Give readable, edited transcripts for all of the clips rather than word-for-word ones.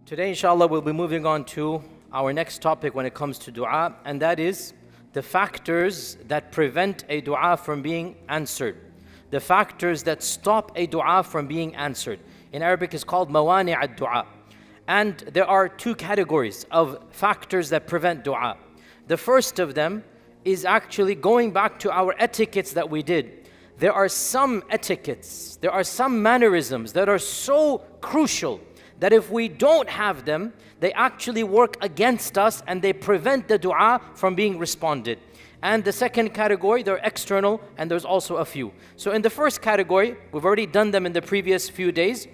Today, inshallah, we'll be moving on to our next topic when it comes to dua, and that is the factors that prevent a dua from being answered. The factors that stop a dua from being answered. In Arabic, it's called mawani' ad-dua. And there are two categories of factors that prevent dua. The first of them is actually going back to our etiquettes that we did. There are some etiquettes, there are some mannerisms that are so crucial that if we don't have them, they actually work against us and they prevent the dua from being responded. And the second category, they're external, and there's also a few. So in the first category, we've already done them in the previous few days.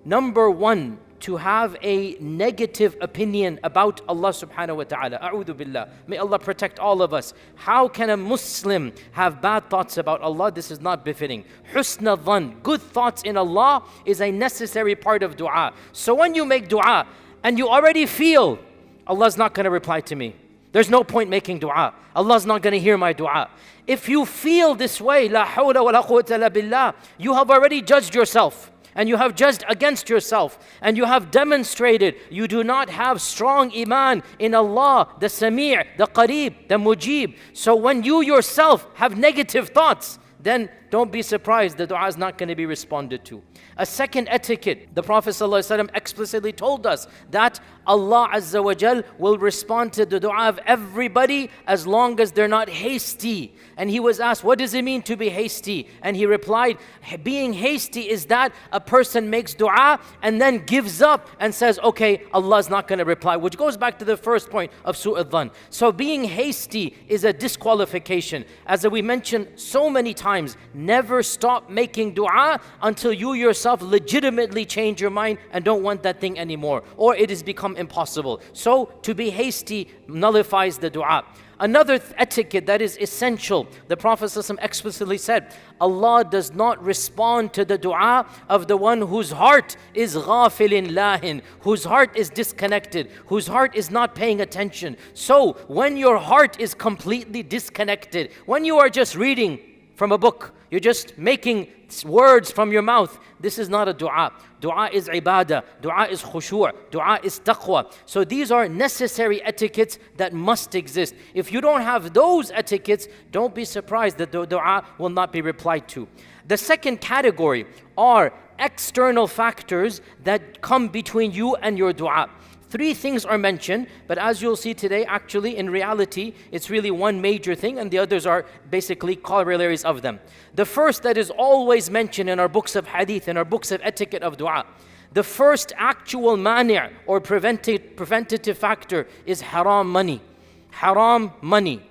Number one, to have a negative opinion about Allah subhanahu wa ta'ala. A'udhu billah. May Allah protect all of us. How can a Muslim have bad thoughts about Allah? This is not befitting. Husna dhan, good thoughts in Allah, is a necessary part of dua. So when you make dua and you already feel Allah's not going to reply to me, there's no point making dua, Allah's not going to hear my dua. If you feel this way, la hawla wa la quwwata illa billah, you have already judged yourself. And you have judged against yourself, and you have demonstrated you do not have strong iman in Allah, the Sami', the Qareeb, the Mujib. So when you yourself have negative thoughts, then don't be surprised the dua is not going to be responded to. A second etiquette, the Prophet ﷺ explicitly told us that Allah Azza wa Jal will respond to the dua of everybody as long as they're not hasty. And he was asked, what does it mean to be hasty? And he replied, being hasty is that a person makes dua and then gives up and says, okay, Allah's not going to reply, which goes back to the first point of su'ud dhan. So being hasty is a disqualification. As we mentioned so many times, never stop making dua until you yourself legitimately change your mind and don't want that thing anymore, or it has become impossible. So to be hasty nullifies the dua. Another etiquette that is essential, the Prophet ﷺ explicitly said, Allah does not respond to the dua of the one whose heart is ghafilin lahin, whose heart is disconnected, whose heart is not paying attention. So when your heart is completely disconnected, when you are just reading from a book, you're just making words from your mouth, this is not a dua. Dua is ibadah, dua is khushu', dua is taqwa. So these are necessary etiquettes that must exist. If you don't have those etiquettes, don't be surprised that the dua will not be replied to. The second category are external factors that come between you and your dua. Three things are mentioned, but as you'll see today, actually, in reality, it's really one major thing, and the others are basically corollaries of them. The first that is always mentioned in our books of hadith, in our books of etiquette of dua, the first actual mani' or preventative factor is haram money. Haram money.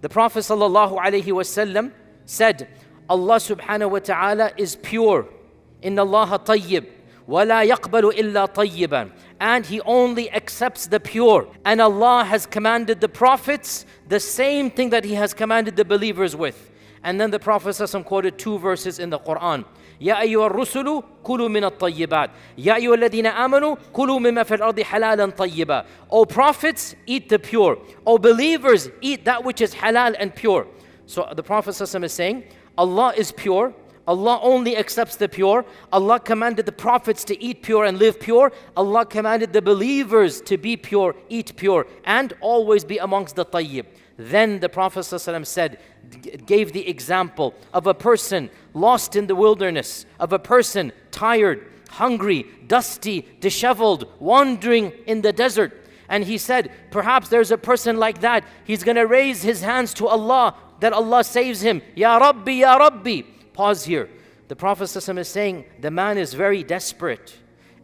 The Prophet ﷺ said, Allah subhanahu wa ta'ala is pure. Inna Allah tayyib. وَلَا يَقْبَلُ إِلَّا طَيِّبًا. And He only accepts the pure. And Allah has commanded the prophets the same thing that He has commanded the believers with. And then the Prophet ﷺ quoted two verses in the Quran. يَا أَيُّهَا الرُّسُلُ كُلُوا مِنَ الطَّيِّبَاتِ يَا أَيُّهَا الَّذِينَ آمَنُوا كُلُوا مِمَّا فِي الْأَرْضِ حَلَالًا طَيِّبًا. O prophets, eat the pure. O believers, eat that which is halal and pure. So the Prophet ﷺ is saying, Allah is pure. Allah only accepts the pure. Allah commanded the prophets to eat pure and live pure. Allah commanded the believers to be pure, eat pure, and always be amongst the tayyib. Then the Prophet ﷺ said, gave the example of a person lost in the wilderness, of a person tired, hungry, dusty, disheveled, wandering in the desert. And he said, perhaps there's a person like that. He's going to raise his hands to Allah, that Allah saves him. Ya Rabbi, Ya Rabbi. Pause here. The Prophet ﷺ is saying the man is very desperate.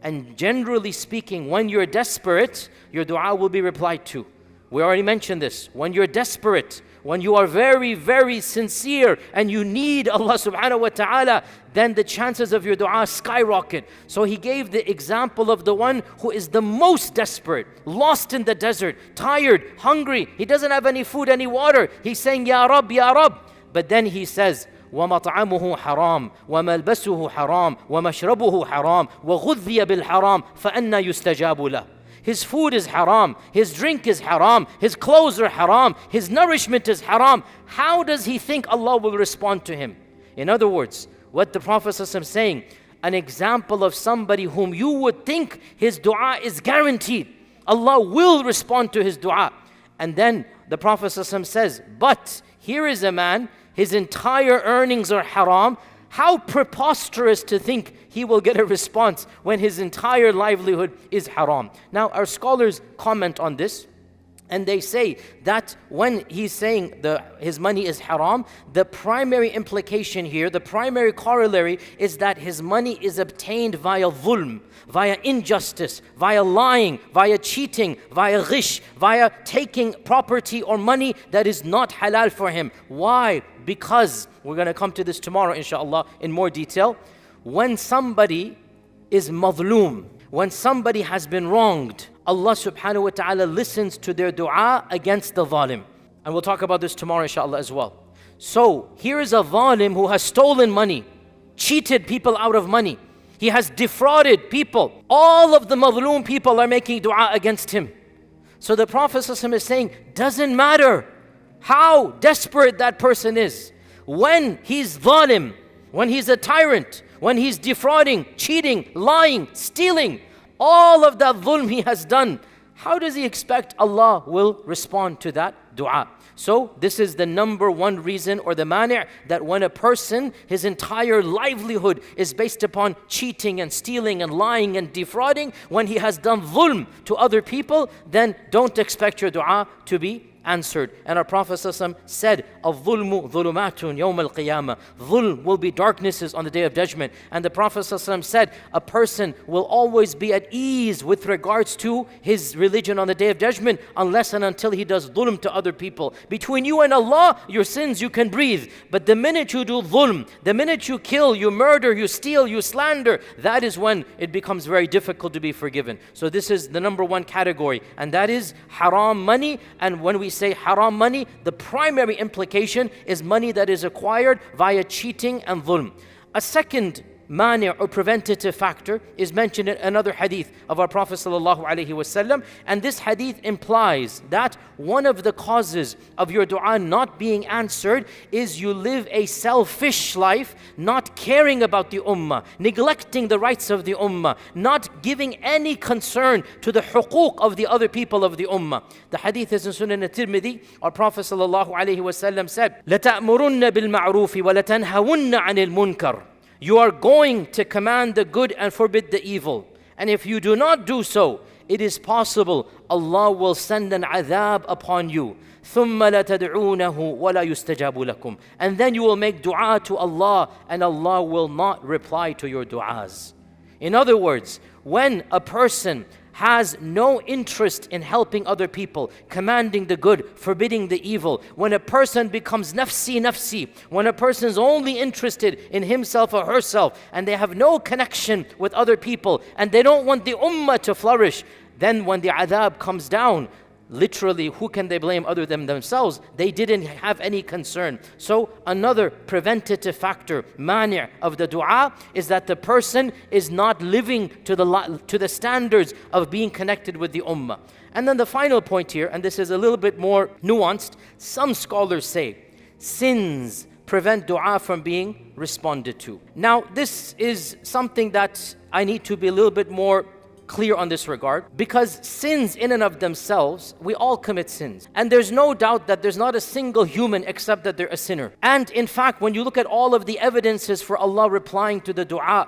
And generally speaking, when you're desperate, your dua will be replied to. We already mentioned this. When you're desperate, when you are very, very sincere and you need Allah subhanahu wa ta'ala, then the chances of your dua skyrocket. So he gave the example of the one who is the most desperate, lost in the desert, tired, hungry. He doesn't have any food, any water. He's saying, Ya Rab, Ya Rab. But then he says, وَمَطْعَمُهُ حَرَامٌ وَمَلْبَسُهُ حَرَامٌ وَمَشْرَبُهُ حَرَامٌ وَغُذِّيَ بِالْحَرَامِ فَأَنَّى يُسْتَجَابُ لَهُ. His food is haram, his drink is haram, his clothes are haram, his nourishment is haram. How does he think Allah will respond to him? In other words, what the Prophet ﷺ is saying, an example of somebody whom you would think his dua is guaranteed. Allah will respond to his dua. And then the Prophet ﷺ says, but here is a man, his entire earnings are haram. How preposterous to think he will get a response when his entire livelihood is haram. Now our scholars comment on this, and they say that when he's saying his money is haram, the primary implication here, the primary corollary is that his money is obtained via dhulm, via injustice, via lying, via cheating, via ghish, via taking property or money that is not halal for him. Why? Because, we're going to come to this tomorrow inshallah in more detail, when somebody is madhloom, when somebody has been wronged, Allah subhanahu wa ta'ala listens to their dua against the zalim. And we'll talk about this tomorrow inshallah as well. So here is a zalim who has stolen money, cheated people out of money. He has defrauded people. All of the madhloom people are making dua against him. So the Prophet ﷺ is saying, doesn't matter how desperate that person is. When he's zalim, when he's a tyrant, when he's defrauding, cheating, lying, stealing, all of that dhulm he has done, how does he expect Allah will respond to that dua? So this is the number one reason, or the mani', that when a person, his entire livelihood is based upon cheating and stealing and lying and defrauding, when he has done dhulm to other people, then don't expect your dua to be answered. And our Prophet ﷺ said, "Al-dhulmu dhulumatun yawm al-qiyamah." Dhulm will be darknesses on the day of judgment. And the Prophet ﷺ said, a person will always be at ease with regards to his religion on the day of judgment unless and until he does dhulm to other people. Between you and Allah, your sins you can breathe. But the minute you do dhulm, the minute you kill, you murder, you steal, you slander, that is when it becomes very difficult to be forgiven. So this is the number one category, and that is haram money. And when we say haram money, the primary implication is money that is acquired via cheating and dhulm. A second mani' or preventative factor is mentioned in another hadith of our Prophet ﷺ, and this hadith implies that one of the causes of your dua not being answered is you live a selfish life, not caring about the ummah, neglecting the rights of the ummah, not giving any concern to the huquq of the other people of the ummah. The hadith is in Sunan al-Tirmidhi. Our Prophet ﷺ said, لَتَأْمُرُنَّ بِالْمَعْرُوفِ وَلَتَنْهَوُنَّ عَنِ الْمُنْكَرِ. You are going to command the good and forbid the evil. And if you do not do so, it is possible Allah will send an adhab upon you. ثُمَّ لَتَدْعُونَهُ وَلَا يُسْتَجَابُ لَكُمْ. And then you will make dua to Allah, and Allah will not reply to your duas. In other words, when a person has no interest in helping other people, commanding the good, forbidding the evil, when a person becomes nafsi, when a person is only interested in himself or herself, and they have no connection with other people, and they don't want the ummah to flourish, then when the adhab comes down, literally, who can they blame other than themselves? They didn't have any concern. So another preventative factor, mani' of the dua, is that the person is not living to the standards of being connected with the ummah. And then the final point here, and this is a little bit more nuanced, some scholars say sins prevent dua from being responded to. Now this is something that I need to be a little bit more clear on this regard, because sins in and of themselves, we all commit sins, and there's no doubt that there's not a single human except that they're a sinner. And in fact, when you look at all of the evidences for Allah replying to the dua,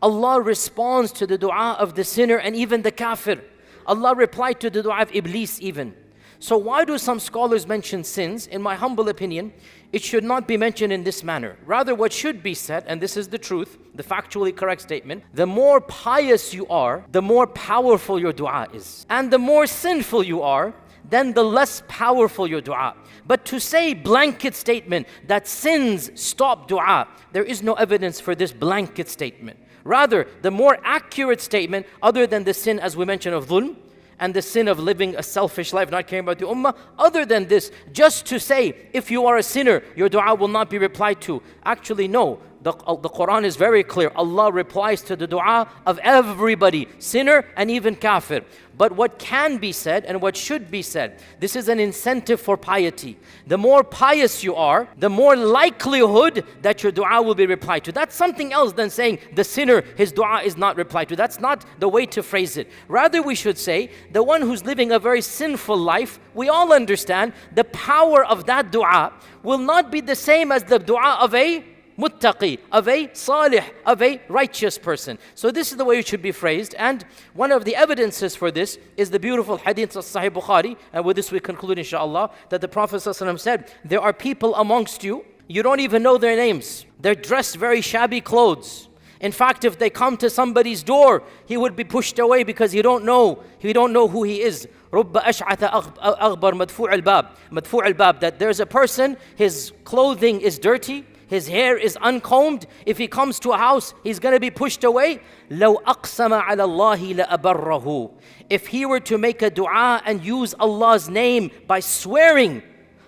Allah responds to the dua of the sinner and even the kafir. Allah replied to the dua of Iblis even. So why do some scholars mention sins? In my humble opinion, it should not be mentioned in this manner. Rather, what should be said, and this is the truth, the factually correct statement, the more pious you are, the more powerful your dua is. And the more sinful you are, then the less powerful your dua. But to say blanket statement that sins stop dua, there is no evidence for this blanket statement. Rather, the more accurate statement, other than the sin as we mentioned of dhulm, and the sin of living a selfish life, not caring about the ummah, other than this, just to say, if you are a sinner, your dua will not be replied to. Actually, no. The Quran is very clear. Allah replies to the dua of everybody, sinner and even kafir. But what can be said and what should be said, this is an incentive for piety. The more pious you are, the more likelihood that your dua will be replied to. That's something else than saying the sinner, his dua is not replied to. That's not the way to phrase it. Rather, we should say the one who's living a very sinful life, we all understand the power of that dua will not be the same as the dua of a muttaqi, of a salih, of a righteous person. So this is the way it should be phrased. And one of the evidences for this is the beautiful hadith of Sahih Bukhari. And with this we conclude, inshallah, that the Prophet ﷺ said, there are people amongst you, you don't even know their names. They're dressed very shabby clothes. In fact, if they come to somebody's door, he would be pushed away because you don't know who he is. رُبَّ أَشْعَثَ أَغْبَرْ مَدْفُوعِ الْبَابِ مَدْفُوعِ الْبَابِ, that there's a person, his clothing is dirty, his hair is uncombed. If he comes to a house, he's going to be pushed away. لَوْ أَقْسَمَ عَلَى اللَّهِ لَأَبَرَّهُ. If he were to make a dua and use Allah's name by swearing,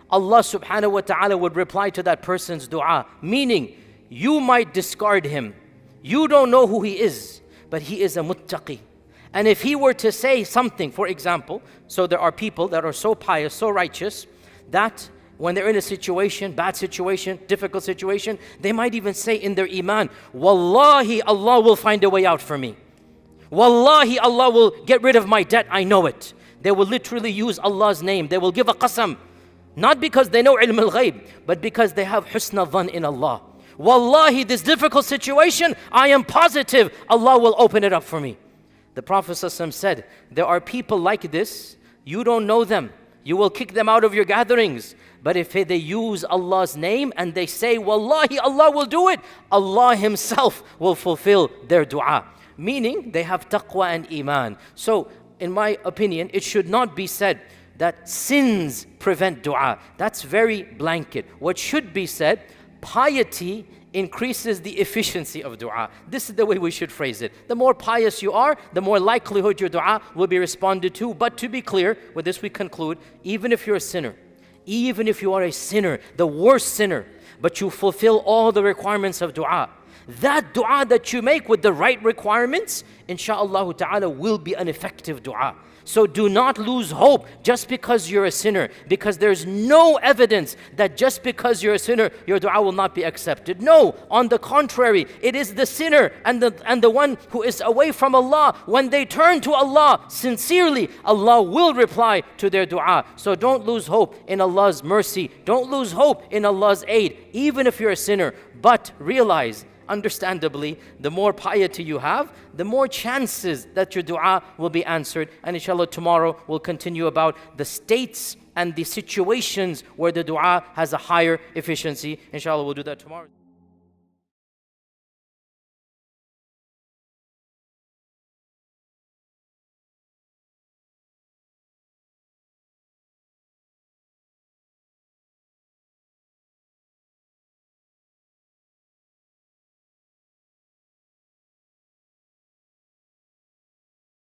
Allah subhanahu wa ta'ala would reply to that person's dua. Meaning, you might discard him. You don't know who he is, but he is a muttaqi. And if he were to say something, for example, so there are people that are so pious, so righteous, that when they're in a situation, bad situation, difficult situation, they might even say in their iman, Wallahi, Allah will find a way out for me. Wallahi, Allah will get rid of my debt, I know it. They will literally use Allah's name. They will give a qasam. Not because they know ilm al-ghayb, but because they have husna dhan in Allah. Wallahi, this difficult situation, I am positive Allah will open it up for me. The Prophet ﷺ said, there are people like this, you don't know them. You will kick them out of your gatherings. But if they use Allah's name and they say, Wallahi, Allah will do it, Allah Himself will fulfill their dua. Meaning, they have taqwa and iman. So, in my opinion, it should not be said that sins prevent dua. That's very blanket. What should be said, piety increases the efficiency of dua. This is the way we should phrase it. The more pious you are, the more likelihood your dua will be responded to. But to be clear, with this we conclude, even if you're a sinner, even if you are a sinner, the worst sinner, but you fulfill all the requirements of dua, that dua that you make with the right requirements, insha'Allah ta'ala, will be an effective dua. So do not lose hope just because you're a sinner, because there's no evidence that just because you're a sinner, your dua will not be accepted. No, on the contrary, it is the sinner and the one who is away from Allah. When they turn to Allah sincerely, Allah will reply to their dua. So don't lose hope in Allah's mercy. Don't lose hope in Allah's aid, even if you're a sinner. But realize, understandably, the more piety you have, the more chances that your dua will be answered. And inshallah, tomorrow we'll continue about the states and the situations where the dua has a higher efficiency. Inshallah, we'll do that tomorrow.